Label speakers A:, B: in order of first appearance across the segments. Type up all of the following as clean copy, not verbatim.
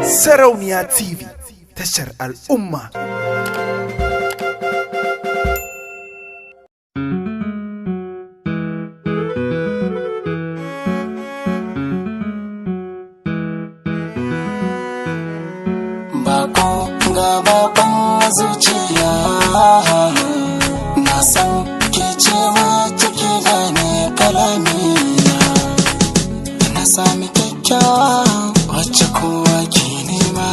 A: Sarauniya TV, tashar al'umma.
B: Bako ga bakon zuciya, na san ke cewa take da ne kalami. Na sami kyakkyawa wacce kowa ke nema,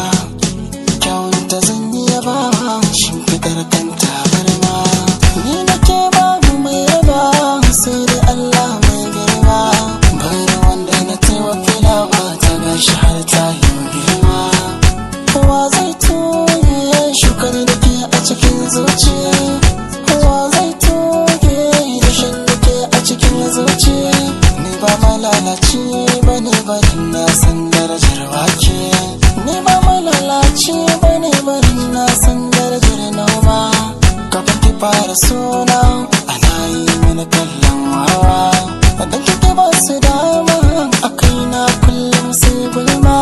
B: kyawunta zan yi yaba shimfidar kan tabarma. Ni da ke babu mai raba, sai dai Allah mai girma. Bari wanda na taimaka ba ta gashi har ta yi girma. Kowa zai toge shukar da ke a cikin zuciya, kowa zai toge dashin da ke a cikin zuciya. Ni ba malalaci bane barin na san darajar wake, ni ba malalaci bane barin na san darajar noma. Kafin ki fara suna ana yi mini kallon wawa, dan kike ba su dama a kaina kullum sai gulma.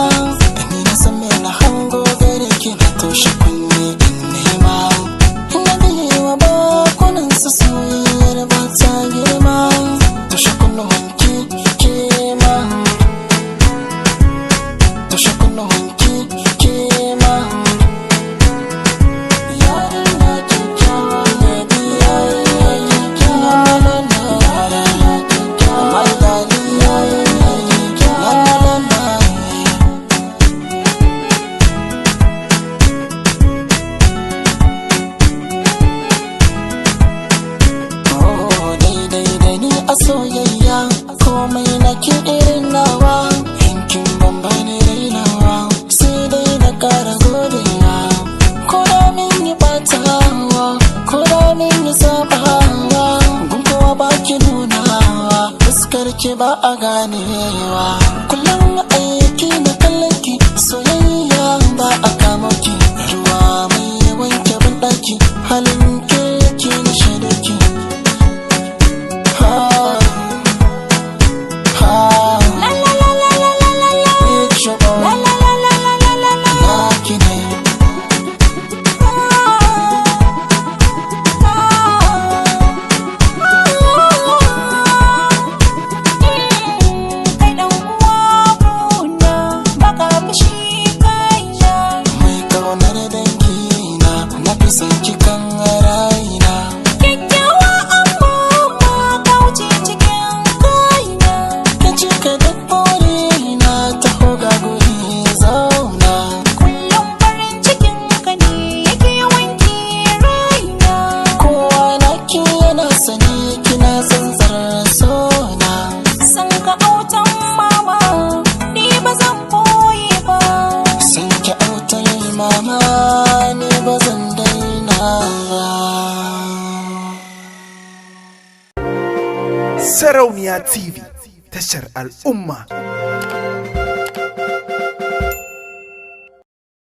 B: Ni na san me na hango gare ki na toshe kunne in nema, ina biyewa bakunan su soyayyar ba ta girma. Toshe kunnuwanki kema, toshe kunnuwanki kema. Yaran na kyakkyawa ne biya yayi kyawa na yaran na kyakkyawa mai dali yayi kyawa na. Daidai da ni a soyayya, komai na ke irin nawa. Yankin bamba ne rainawa, sai dai na kara godewa. Ko da min yi batawa, ko da min yi sabawa, gunkowa ba ki nunawa, fuskar ki ba a ganewa. Kullum aiki na kallon ki, soyayya ba a kamo ki. Ruwa mai wanke banɗaki, halin kirki na shaidoki. Mama, ni ba zan daina ba.
A: Sarauniya TV, tashar al'umma.